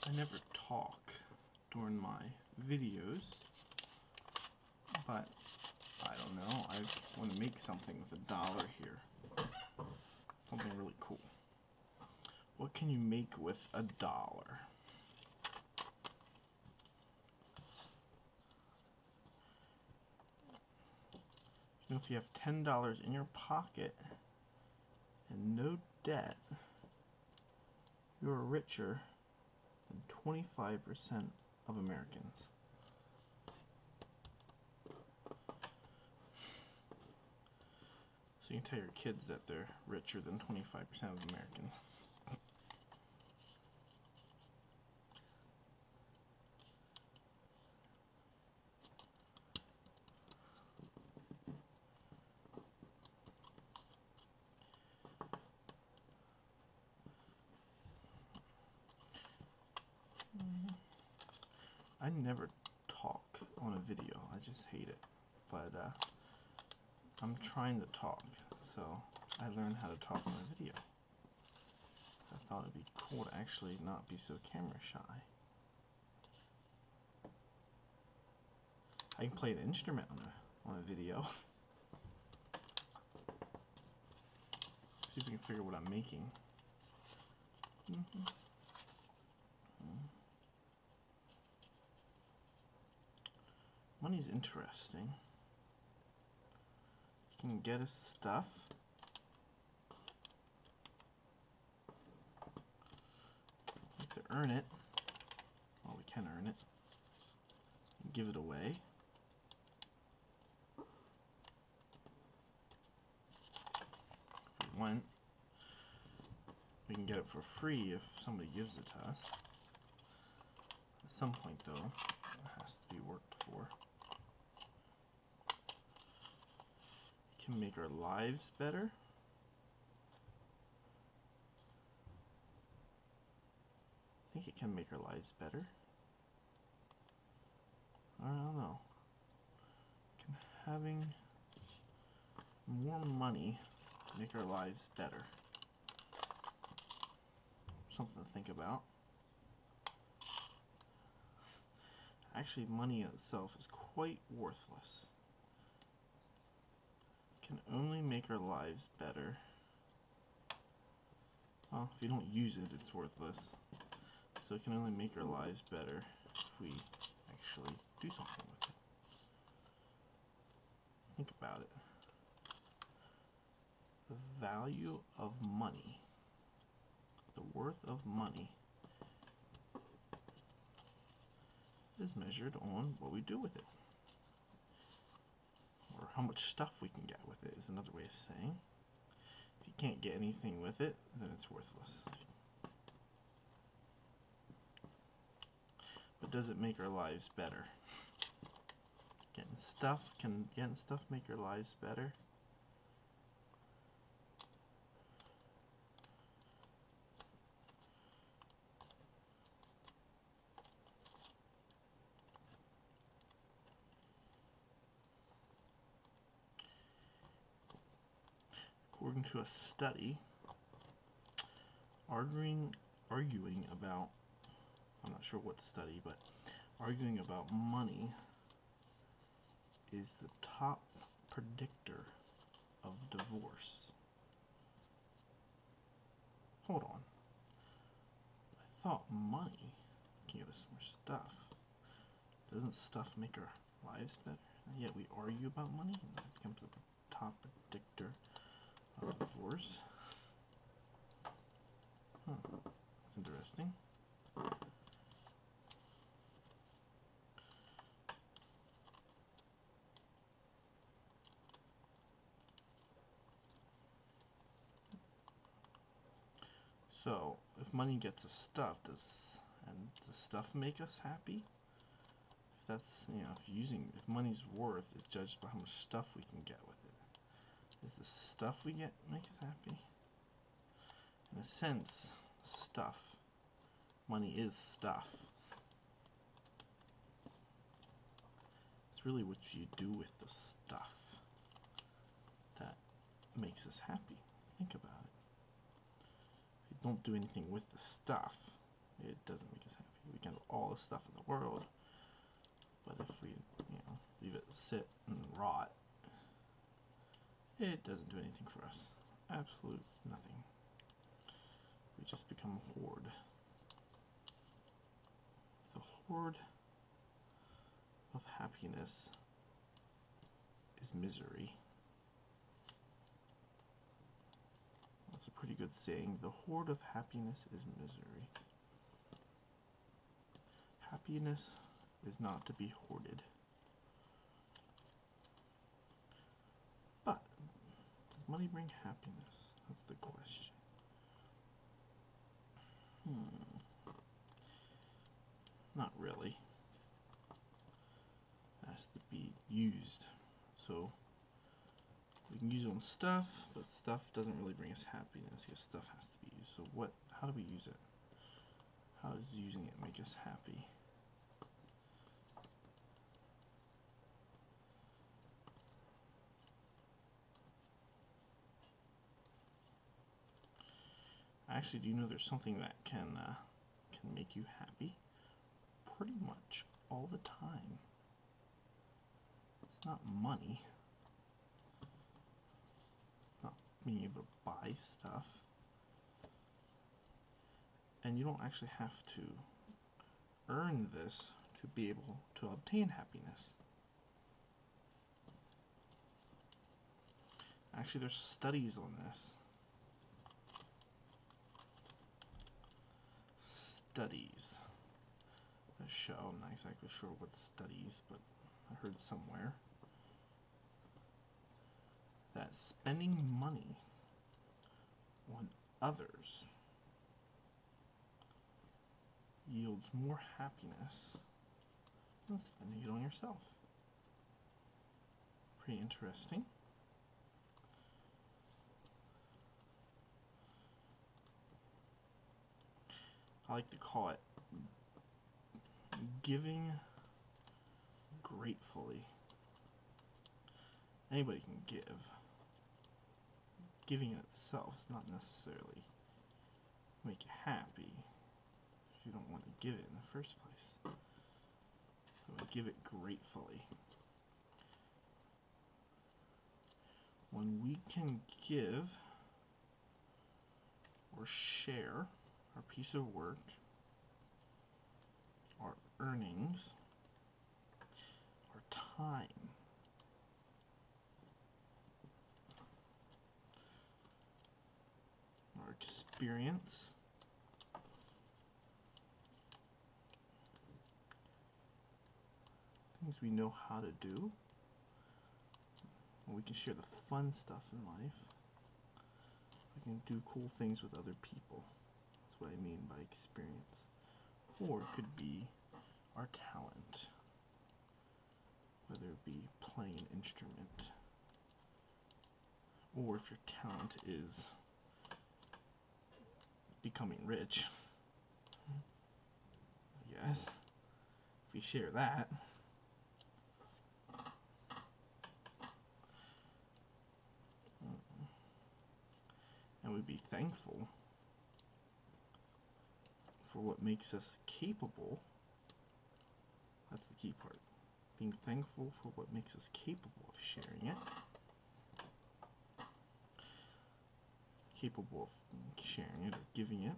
I never talk during my videos, but I don't know, I want to make something with $1 here. Something really cool. What can you make with $1? You know, if you have $10 in your pocket and no debt, you're richer than 25% of Americans. So you can tell your kids that they're richer than 25% of Americans. I never talk on a video. I just hate it. But I'm trying to talk, so I learned how to talk on a video. So I thought it'd be cool to actually not be so camera shy. I can play the instrument on a video. See if we can figure what I'm making. Money's interesting. You can get us stuff. You have to earn it. Well, we can earn it. Give it away. If we want, we can get it for free if somebody gives it to us. At some point, though, it has to be worked for. Can make our lives better. I think it can make our lives better. I don't know. Can having more money make our lives better? Something to think about. Actually, money itself is quite worthless. Can only make our lives better. Well, if you don't use it, it's worthless. So it can only make our lives better if we actually do something with it. Think about it. The value of money, the worth of money, is measured on what we do with it. Or how much stuff we can get with it is another way of saying. If you can't get anything with it, then it's worthless. But does it make our lives better? Can getting stuff make our lives better? According to a study, arguing about, I'm not sure what study, but arguing about money is the top predictor of divorce. Hold on. I thought money can get us more stuff. Doesn't stuff make our lives better? And yet we argue about money and that becomes the top predictor of divorce. That's interesting. So, if money gets us stuff, does stuff make us happy? If that's, if money's worth is judged by how much stuff we can get with it, does the stuff we get make us happy? In a sense, money is stuff. It's really what you do with the stuff that makes us happy. Think about it. If you don't do anything with the stuff, it doesn't make us happy. We can have all the stuff in the world, but if we, leave it sit and rot, it doesn't do anything for us. Absolute nothing. We just become a horde. The horde of happiness is misery. That's a pretty good saying. The horde of happiness is misery. Happiness is not to be hoarded. But does money bring happiness? That's the question. Not really. It has to be used. So we can use it on stuff, but stuff doesn't really bring us happiness. Yes, stuff has to be used. So how do we use it? How does using it make us happy? Actually, do you know there's something that can make you happy pretty much all the time? It's not money. It's not being able to buy stuff. And you don't actually have to earn this to be able to obtain happiness. Actually, there's studies on this. Studies that show, I'm not exactly sure what studies, but I heard somewhere that spending money on others yields more happiness than spending it on yourself. Pretty interesting. I like to call it giving gratefully. Anybody can give. Giving in itself is not necessarily make you happy if you don't want to give it in the first place. So give it gratefully. When we can give or share our piece of work, our earnings, our time, our experience, things we know how to do, and we can share the fun stuff in life. We can do cool things with other people. That's what I mean by experience. Or it could be our talent, whether it be playing an instrument, or if your talent is becoming rich. Yes, if we share that. And we'd be thankful for what makes us capable. That's the key part. Being thankful for what makes us capable of sharing it. Capable of sharing it or giving it.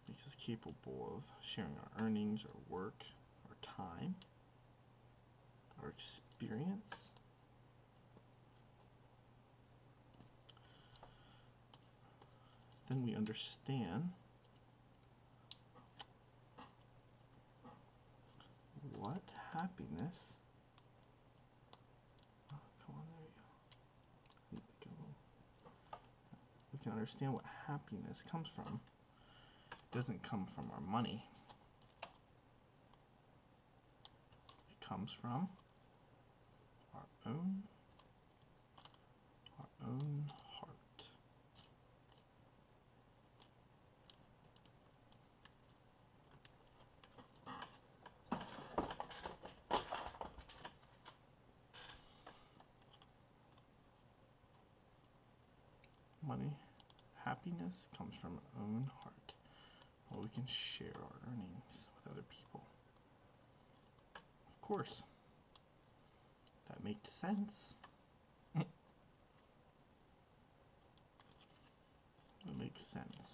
Makes us capable of sharing our earnings, our work, our time, our experience. Then we understand what happiness. Oh, come on, there you go. We can understand what happiness comes from. It doesn't come from our money. It comes from our own heart. Money, happiness comes from our own heart. Well, we can share our earnings with other people. Of course. That makes sense. That makes sense.